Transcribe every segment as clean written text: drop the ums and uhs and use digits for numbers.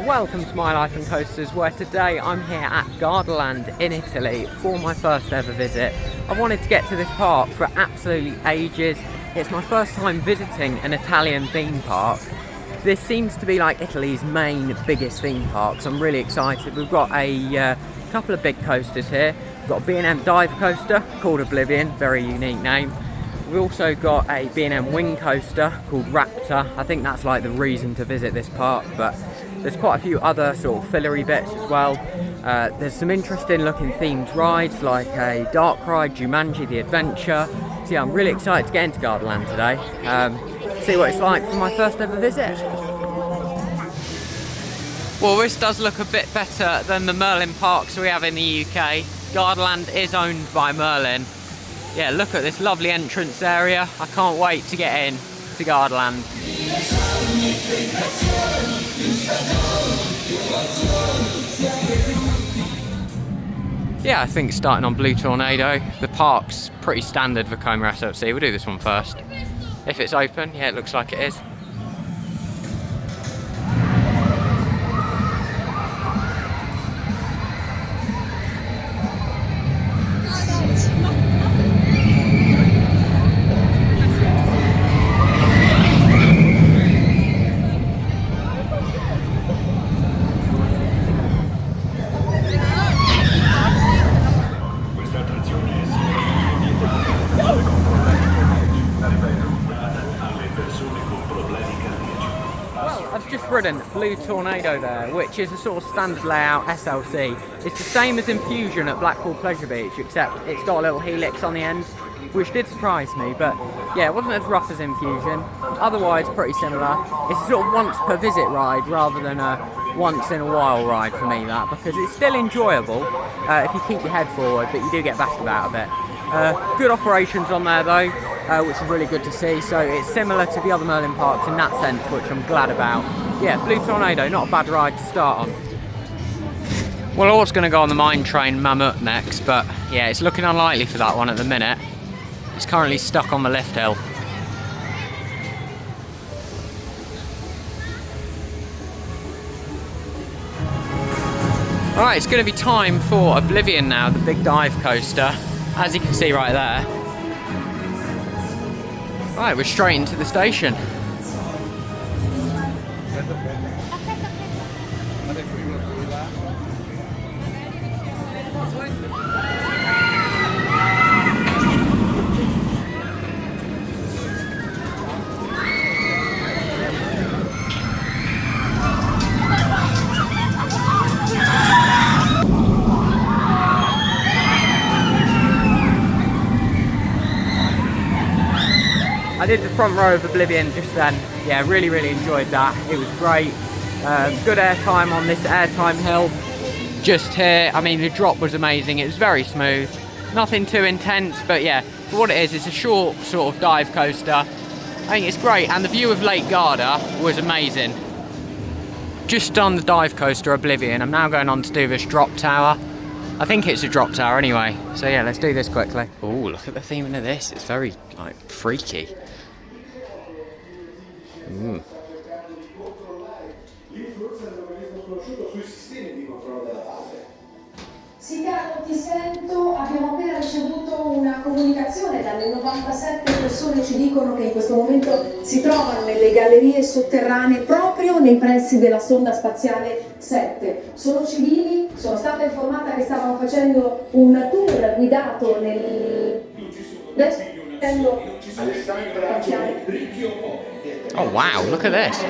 Welcome to My Life in Coasters, where today I'm here at Gardaland in Italy for my first ever visit. I wanted to get to this park for absolutely ages. It's my first time visiting an Italian theme park. This seems to be like Italy's main, biggest theme park, so I'm really excited. We've got a couple of big coasters here. We've got a B&M dive coaster called Oblivion, very unique name. We've also got a B&M wing coaster called Raptor. I think that's like the reason to visit this park, but there's quite a few other sort of fillery bits as well. There's some interesting looking themed rides like a dark ride, Jumanji The Adventure. So yeah, I'm really excited to get into Gardaland today. See what it's like for my first ever visit. Well, this does look a bit better than the Merlin parks we have in the UK. Gardaland is owned by Merlin. Yeah, look at this lovely entrance area. I can't wait to get in to Gardaland. Yeah, I think starting on Blue Tornado. The park's pretty standard for Como SLC. We'll do this one first. If it's open, yeah, it looks like it is. I've just ridden Blue Tornado there, which is a sort of standard layout SLC. It's the same as Infusion at Black Hole Pleasure Beach, except it's got a little helix on the end, which did surprise me, but yeah, it wasn't as rough as Infusion. Otherwise, pretty similar. It's a sort of once per visit ride rather than a once in a while ride for me, that, because it's still enjoyable if you keep your head forward, but you do get bashed about a bit. Good operations on there though, which is really good to see. So it's similar to the other Merlin parks in that sense, which I'm glad about. Yeah, Blue Tornado, not a bad ride to start on. Well, I was going to go on the mine train Mammoth next, but yeah, it's looking unlikely for that one at the minute. It's currently stuck on the lift hill. Alright, it's going to be time for Oblivion now, the big dive coaster, as you can see right there. Right, we're straight into the station. I did the front row of Oblivion just then. Yeah, really enjoyed that. It was great. Good airtime on this airtime hill just here. I mean, the drop was amazing. It was very smooth. Nothing too intense, but yeah, for what it is, it's a short sort of dive coaster. I think it's great, and the view of Lake Garda was amazing. Just done the dive coaster Oblivion. I'm now going on to do this drop tower. I think it's a drop tower anyway. So yeah, let's do this quickly. Oh, look at the theming of this. It's very, like, freaky. Sì, caro, ti sento. Abbiamo appena ricevuto una comunicazione dalle 97 persone, ci dicono che in questo momento si trovano nelle gallerie sotterranee proprio nei pressi della sonda spaziale 7. Sono civili, sono stata informata che stavano facendo un tour guidato nel... Oh wow, look at this.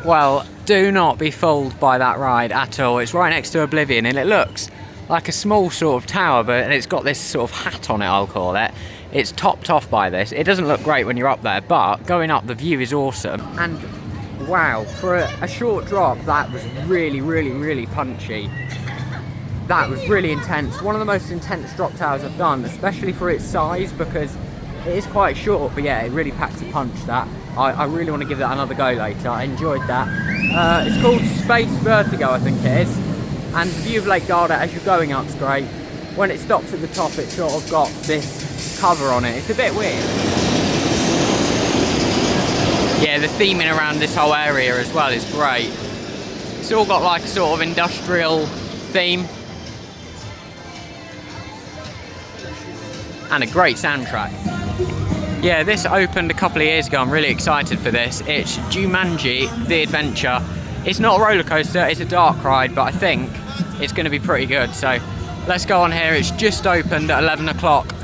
Well, do not be fooled by that ride at all. It's right next to Oblivion and it looks like a small sort of tower, but it's got this sort of hat on it, I'll call it. It's topped off by this. It doesn't look great when you're up there, but going up the view is awesome. And wow, for a short drop, that was really punchy. That was really intense. One of the most intense drop towers I've done, especially for its size, because it is quite short, but yeah, it really packs a punch, that. I really want to give that another go later. I enjoyed that. It's called Space Vertigo, I think it is. And the view of Lake Garda as you're going up's great. When it stops at the top, it's sort of got this cover on it. It's a bit weird. Yeah, the theming around this whole area as well is great. It's all got like a sort of industrial theme. And a great soundtrack. Yeah, this opened a couple of years ago. I'm really excited for this. It's Jumanji The Adventure. It's not a roller coaster, it's a dark ride, but I think it's going to be pretty good. So let's go on here. It's just opened at 11 o'clock.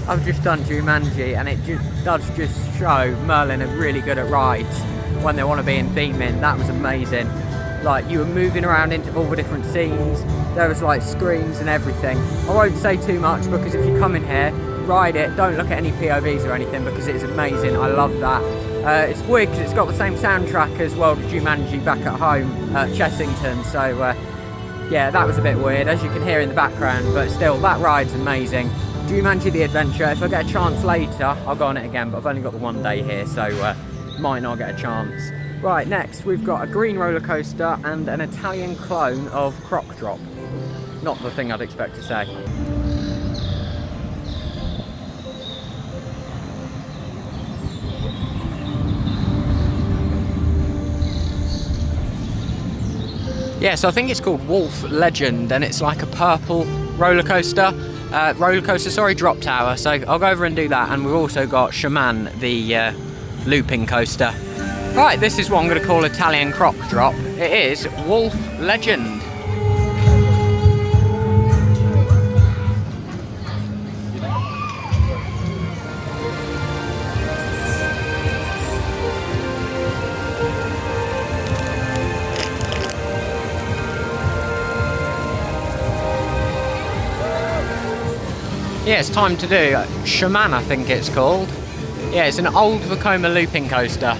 I've just done Jumanji, and it does just show Merlin are really good at rides when they want to be in theming. That was amazing. Like, you were moving around into all the different scenes. There was like screens and everything. I won't say too much, because if you come in here, ride it, don't look at any POVs or anything, because it is amazing. I love that. It's weird because it's got the same soundtrack as well, Jumanji back at home at Chessington. So yeah, that was a bit weird, as you can hear in the background, but still, that ride's amazing. Jumanji The Adventure. If I get a chance later, I'll go on it again, but I've only got the one day here, so might not get a chance. Right, next we've got a green roller coaster and an Italian clone of Croc Drop. Not the thing I'd expect to say. Yeah, so I think it's called Wolf Legend, and it's like a purple roller coaster. Drop tower. So I'll go over and do that, and we've also got Shaman, the looping coaster. Right, this is what I'm going to call Italian Croc Drop. It is Wolf Legend. Yeah, it's time to do Shaman, I think it's called. Yeah, it's an old Vekoma looping coaster.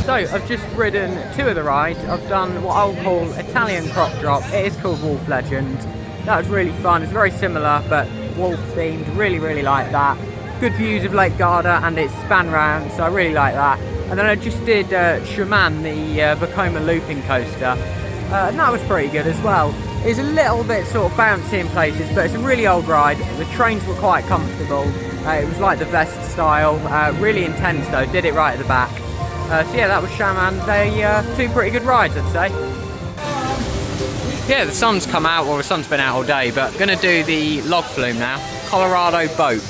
So I've just ridden two of the rides. I've done what I'll call Italian Croc Drop. It is called Wolf Legend. That was really fun. It's very similar, but wolf themed. Really like that. Good views of Lake Garda, and it's span round, so I really like that. And then I just did Shaman, the Vekoma looping coaster, and that was pretty good as well. It's a little bit sort of bouncy in places, but it's a really old ride. The trains were quite comfortable. It was like the vest style. Really intense though. Did it right at the back. So yeah, that was Shaman. They two pretty good rides, I'd say. Yeah, the sun's come out. Well, the sun's been out all day, but gonna do the log flume now. Colorado boat.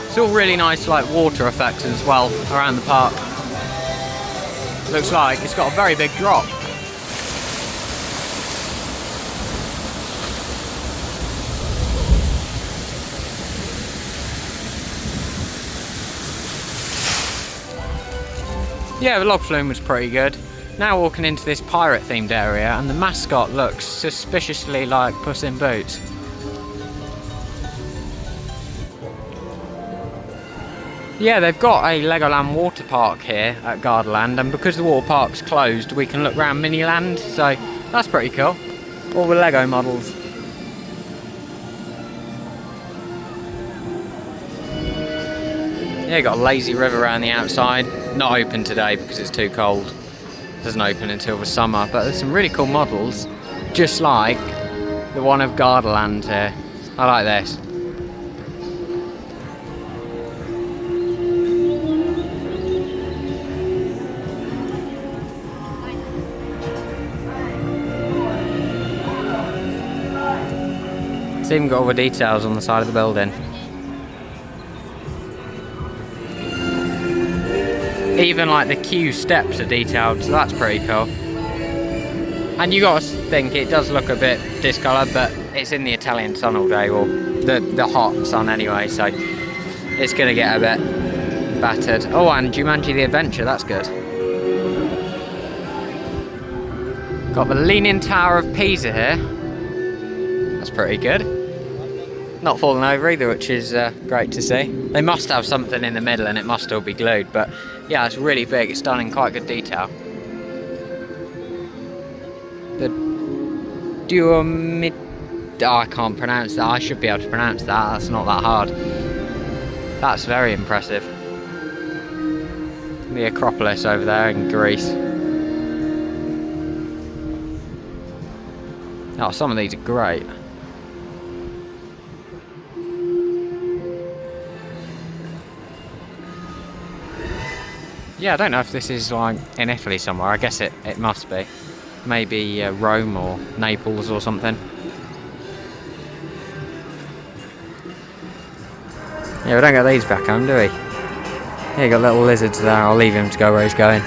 It's all really nice, like water effects as well around the park. Looks like it's got a very big drop. Yeah, the log flume was pretty good. Now walking into this pirate themed area, and the mascot looks suspiciously like Puss in Boots. Yeah, they've got a Legoland water park here at Gardaland, and because the water park's closed, we can look around Miniland, so that's pretty cool. All the Lego models. Yeah, got a lazy river around the outside. Not open today because it's too cold. Doesn't open until the summer, but there's some really cool models, just like the one of Gardaland here. I like this. It's even got all the details on the side of the building. Even like the queue steps are detailed, so that's pretty cool. And you gotta think it does look a bit discoloured, but it's in the Italian sun all day, or the hot sun anyway, so it's gonna get a bit battered. Oh, and Jumanji The Adventure, that's good. Got the Leaning Tower of Pisa here. pretty good. Not falling over either, which is great to see. They must have something in the middle and it must all be glued, but yeah, it's really big. It's done in quite good detail. The oh, I can't pronounce that. I should be able to pronounce that. That's not that hard. That's very impressive. The Acropolis over there in Greece. Oh, some of these are great. Yeah, I don't know if this is like in Italy somewhere. I guess it must be. Maybe Rome or Naples or something. Yeah, we don't get these back home, do we? Yeah, you got little lizards there. I'll leave him to go where he's going.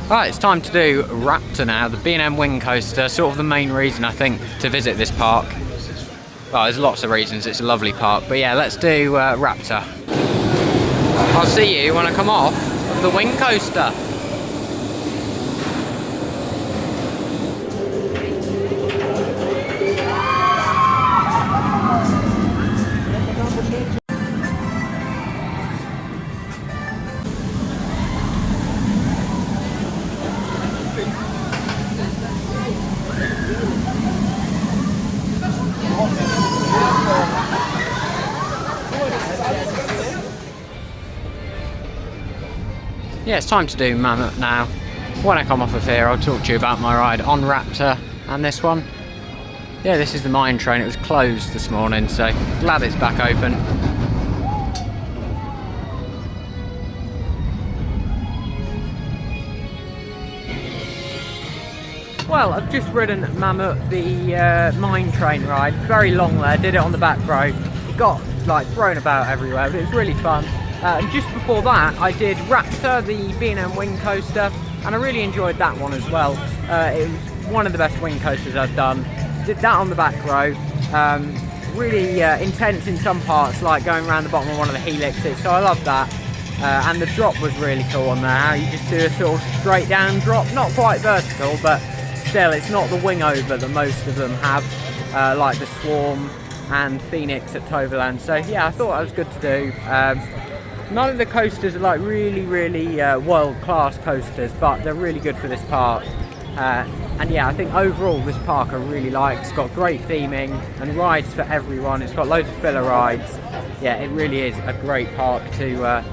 Right, it's time to do Raptor now, the B&M wing coaster. Sort of the main reason I think to visit this park. Well, there's lots of reasons. It's a lovely park, but yeah, let's do Raptor. I'll see you when I come off of the wing coaster. Yeah, it's time to do Mammoth now. When I come off of here, I'll talk to you about my ride on Raptor and this one. Yeah, this is the mine train. It was closed this morning, so glad it's back open. Well, I've just ridden Mammoth, the mine train ride. Very long there, did it on the back row. It got like thrown about everywhere, but it was really fun. And just before that, I did Raptor, the B&M wing coaster, and I really enjoyed that one as well. It was one of the best wing coasters I've done. Did that on the back row. Really intense in some parts, like going around the bottom of one of the helixes, so I love that. And the drop was really cool on there, how you just do a sort of straight down drop, not quite vertical, but still, it's not the wing over that most of them have, like the Swarm and Phoenix at Toverland. So yeah, I thought that was good to do. None of the coasters are like really world-class coasters, but they're really good for this park. And yeah, I think overall this park I really like. It's got great theming and rides for everyone. It's got loads of filler rides. Yeah, it really is a great park to...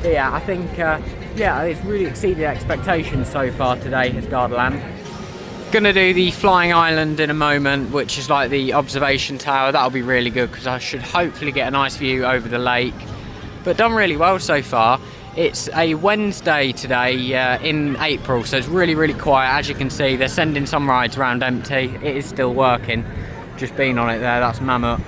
yeah, I think yeah, it's really exceeded expectations so far today at Gardaland. Gonna do the flying island in a moment, which is like the observation tower. That'll be really good because I should hopefully get a nice view over the lake. But done really well so far. It's a Wednesday today in April, so it's really quiet. As you can see, they're sending some rides around empty. It is still working. Just been on it there, that's Mammoth.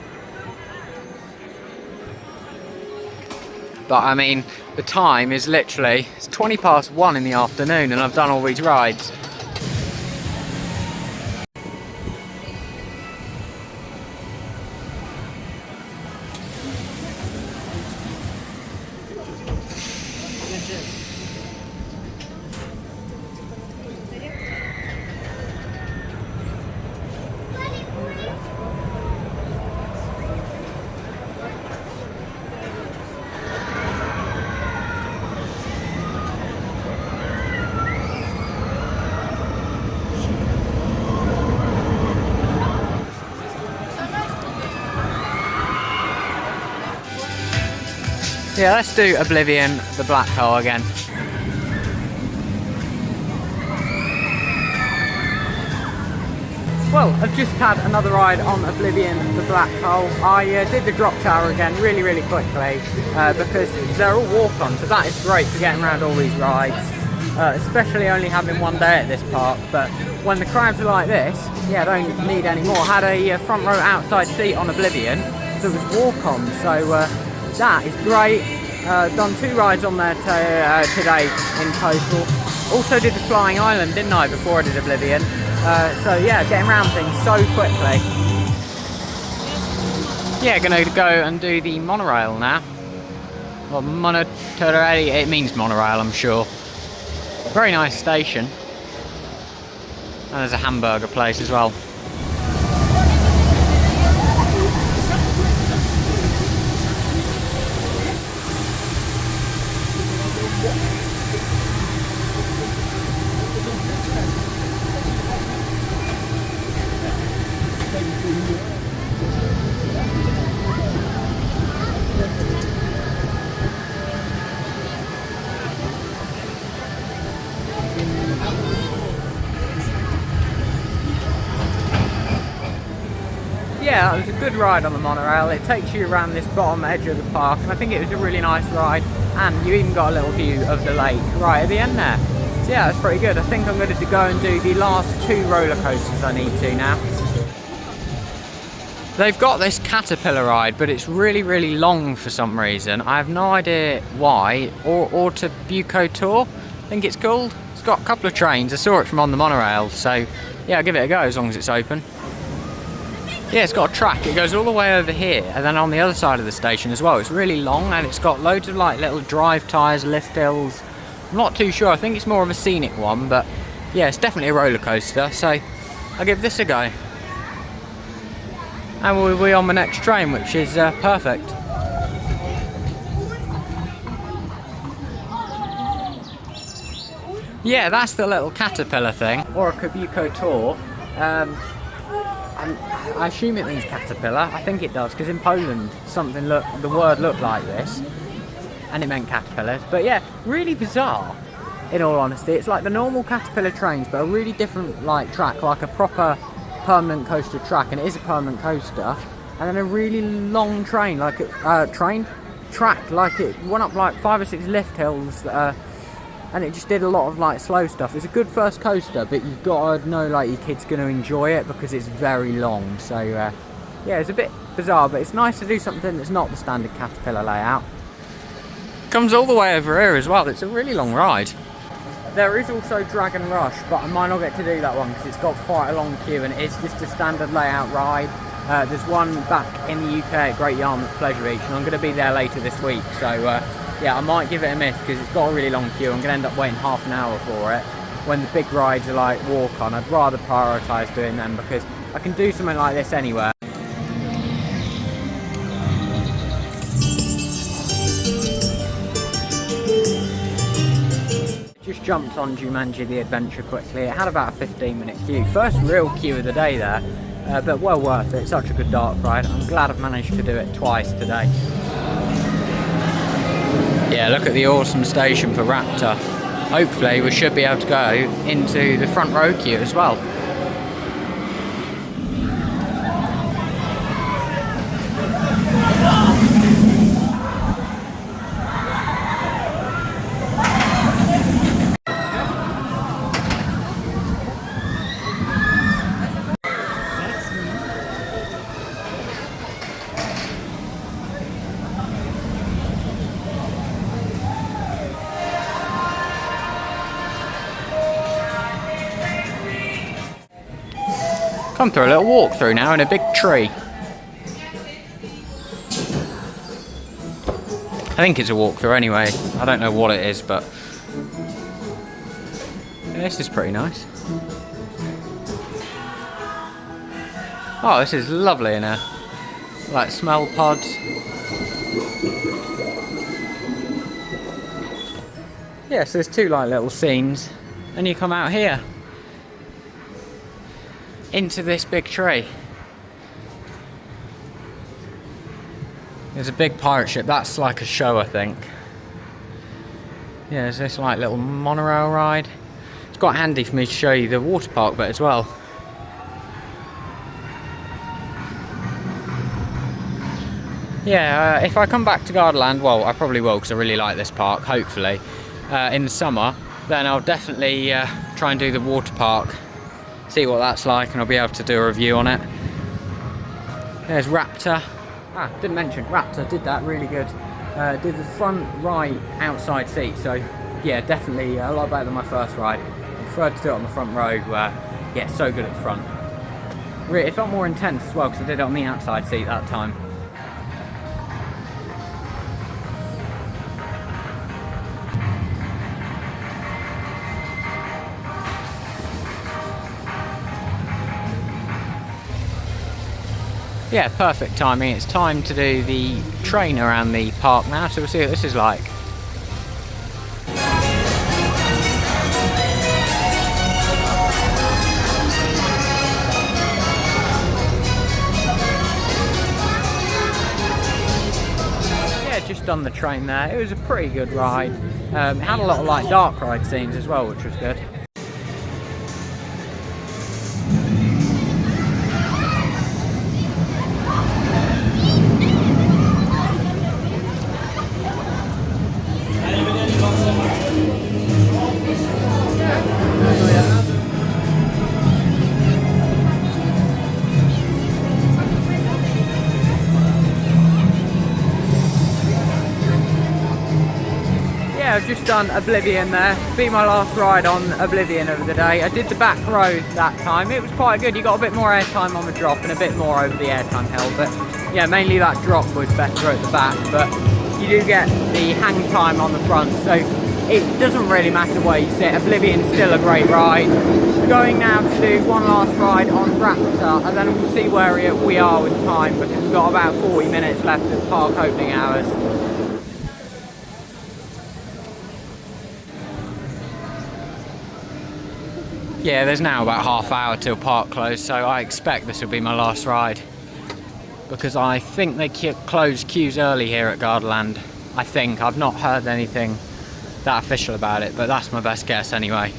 But I mean, the time is literally, it's 1:20 in the afternoon and I've done all these rides. Yeah, let's do Oblivion, the black hole again. Well, I've just had another ride on Oblivion, the black hole. I did the drop tower again really quickly because they're all walk-on, so that is great for getting around all these rides, especially only having one day at this park. But when the crowds are like this, yeah, I don't need any more. I had a front row outside seat on Oblivion, so it was walk-on, so that is great. Done 2 rides on there today in total. Also did the flying island, didn't I, before I did Oblivion. So yeah, getting around things so quickly. Yeah, gonna go and do the monorail now. Well, it means monorail, I'm sure. Very nice station. And there's a hamburger place as well. Yeah, it was a good ride on the monorail. It takes you around this bottom edge of the park, and I think it was a really nice ride. And you even got a little view of the lake right at the end there. So yeah, that's pretty good. I think I'm going to go and do the last 2 roller coasters I need to now. They've got this caterpillar ride, but it's really, really long for some reason. I have no idea why. Or to Buco Tour, I think it's called. It's got a couple of trains. I saw it from on the monorail, so yeah, I'll give it a go as long as it's open. Yeah, it's got a track. It goes all the way over here, and then on the other side of the station as well. It's really long, and it's got loads of like little drive tyres, lift hills. I'm not too sure. I think it's more of a scenic one, but yeah, it's definitely a roller coaster. So I'll give this a go. And we'll be on the next train, which is perfect. Yeah, that's the little caterpillar thing, or a Buco Tour. I assume it means caterpillar. I think it does, because in Poland the word looked like this, and it meant caterpillars. But yeah, really bizarre. In all honesty, it's like the normal caterpillar trains, but a really different like track, like a proper permanent coaster track, and it is a permanent coaster. And then a really long train, like track, like it went up like 5 or 6 lift hills. And it just did a lot of like slow stuff. It's a good first coaster, but you've got to know like your kid's going to enjoy it because it's very long. So yeah, it's a bit bizarre, but it's nice to do something that's not the standard caterpillar layout. Comes all the way over here as well. It's a really long ride. There is also Dragon Rush, but I might not get to do that one because it's got quite a long queue, and it's just a standard layout ride. There's one back in the UK at Great Yarmouth Pleasure Beach, and I'm going to be there later this week. So yeah, I might give it a miss because it's got a really long queue. I'm going to end up waiting half an hour for it. When the big rides are like walk on, I'd rather prioritise doing them because I can do something like this anywhere. Just jumped on Jumanji The Adventure quickly. It had about a 15-minute queue. First real queue of the day there, but well worth it. It's such a good dark ride. I'm glad I've managed to do it twice today. Yeah, look at the awesome station for Raptor. Hopefully we should be able to go into the front row queue as well. Come through a little walkthrough now in a big tree. I think it's a walkthrough anyway. I don't know what it is, but yeah, this is pretty nice. Oh, this is lovely in here. Like smell pods. Yeah, so there's 2 like little scenes, and you come out here into this big tree. There's a big pirate ship. That's like a show, I think. Yeah, there's this like little monorail ride. It's quite handy for me to show you the water park bit as well. Yeah, if I come back to Gardaland, well, I probably will because I really like this park, hopefully, in the summer, then I'll definitely try and do the water park. See what that's like, and I'll be able to do a review on it. There's Raptor. Didn't mention Raptor did that really good. Did the front right outside seat, so yeah, definitely a lot better than my first ride. I preferred to do it on the front row. Yeah, so good at the front. Really, it felt more intense as well because I did it on the outside seat that time. Yeah, perfect timing. It's time to do the train around the park now, so we'll see what this is like. Just done the train there. It was a pretty good ride. It had a lot of like dark ride scenes as well, which was good. I've just done Oblivion there. Be my last ride on Oblivion of the day. I did the back row that time. It was quite good. You got a bit more airtime on the drop and a bit more over the airtime hill. But yeah, mainly that drop was better at the back. But you do get the hang time on the front, so it doesn't really matter where you sit. Oblivion's still a great ride. Going now to do one last ride on Raptor, and then we'll see where we are with time, because we've got about 40 minutes left of park opening hours. Yeah, there's now about half hour till park close, so I expect this will be my last ride, because I think they close queues early here at Gardaland. I think. I've not heard anything that official about it, but that's my best guess anyway.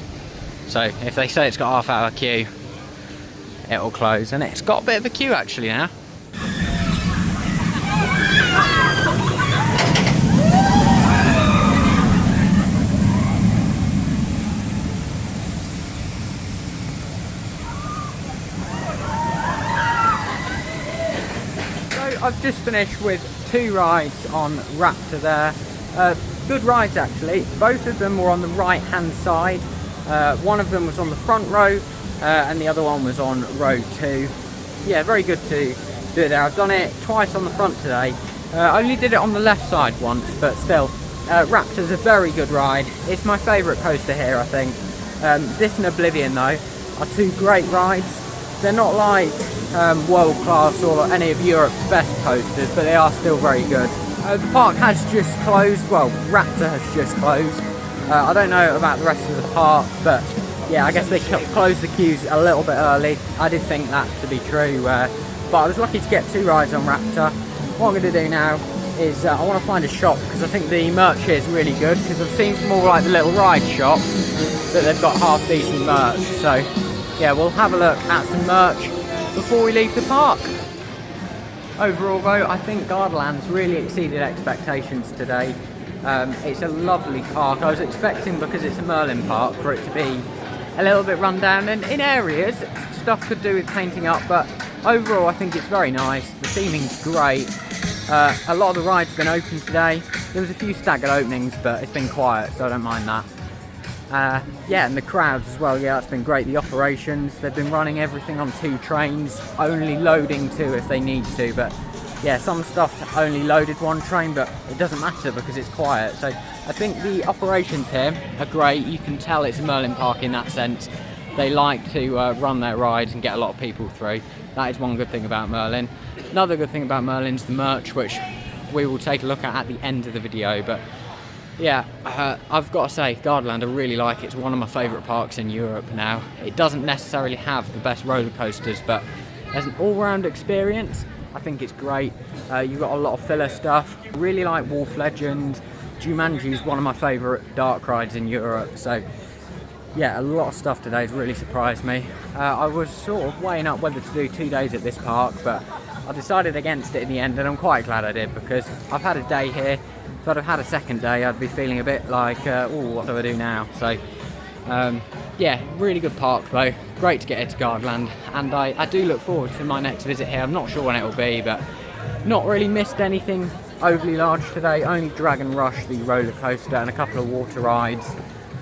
So if they say it's got a half hour queue, it'll close, and it's got a bit of a queue actually now. I've just finished with 2 rides on Raptor there. Good rides actually. Both of them were on the right hand side. One of them was on the front row and the other one was on row 2. Yeah, very good to do it there. I've done it twice on the front today. I only did it on the left side once, but still. Raptor's a very good ride. It's my favourite coaster here, I think. This and Oblivion though are 2 great rides. They're not like world class or any of Europe's best coasters, but they are still very good. The park has just closed. Well, Raptor has just closed. I don't know about the rest of the park, but yeah, I guess they closed the queues a little bit early. I did think that to be true, but I was lucky to get 2 rides on Raptor. What I'm going to do now is I want to find a shop, because I think the merch here is really good, because I've seen some more like the little ride shops that they've got half decent merch. So yeah, we'll have a look at some merch before we leave the park. Overall though, I think Gardaland's really exceeded expectations today. It's a lovely park. I was expecting, because it's a Merlin park, for it to be a little bit run down, and in areas stuff could do with painting up, but overall I think it's very nice. The theming's great. A lot of the rides have been open today. There was a few staggered openings, but it's been quiet, so I don't mind that. Yeah, and the crowds as well. Yeah, that's been great. The operations, they've been running everything on 2 trains, only loading 2 if they need to, but yeah, some stuff only loaded 1 train, but it doesn't matter because it's quiet. So I think the operations here are great. You can tell it's a Merlin park in that sense. They like to run their rides and get a lot of people through. That is one good thing about Merlin. Another good thing about Merlin's the merch, which we will take a look at the end of the video. But yeah, I've got to say, Gardaland, I really like it. It's one of my favourite parks in Europe now. It doesn't necessarily have the best roller coasters, but as an all-round experience, I think it's great. You've got a lot of filler stuff. I really like Wolf Legend. Jumanji is one of my favourite dark rides in Europe. So yeah, a lot of stuff today has really surprised me. I was sort of weighing up whether to do 2 days at this park, but I decided against it in the end, and I'm quite glad I did, because I've had a day here. If I'd have had a second day, I'd be feeling a bit like, oh, what do I do now? So yeah, really good park though. Great to get here to Gardaland, and I do look forward to my next visit here. I'm not sure when it will be, but not really missed anything overly large today. Only Dragon Rush, the roller coaster, and a couple of water rides.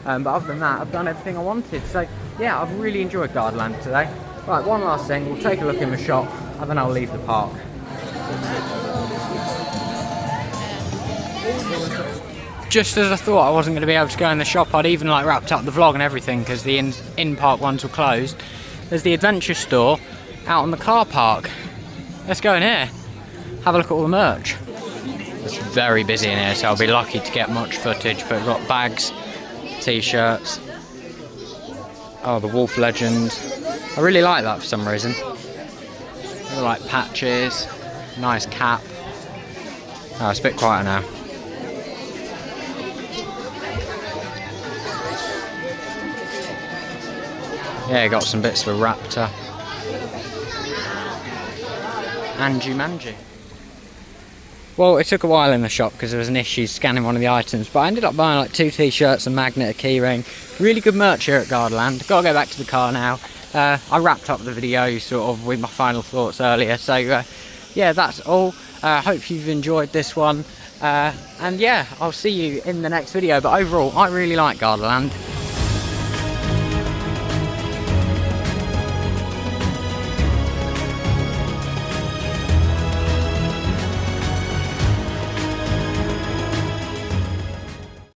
But other than that, I've done everything I wanted. So yeah, I've really enjoyed Gardaland today. Right, one last thing, we'll take a look in the shop, and then I'll leave the park. Just as I thought I wasn't going to be able to go in the shop, I'd even like wrapped up the vlog and everything, because the in-park ones were closed. There's the adventure store out on the car park. let's go in here, have a look at all the merch. It's very busy in here, so I'll be lucky to get much footage, but we've got bags, t-shirts. Oh, the Wolf Legend. I really like that for some reason. I like patches, nice cap. Oh, it's a bit quieter now. Yeah, got some bits for Raptor. And Jumanji. Well, it took a while in the shop because there was an issue scanning one of the items, but I ended up buying like 2 t-shirts, a magnet, a keyring. Really good merch here at Gardaland. Gotta go back to the car now. I wrapped up the video sort of with my final thoughts earlier, so yeah, that's all. Hope you've enjoyed this one, and yeah, I'll see you in the next video. But overall, I really like Gardaland.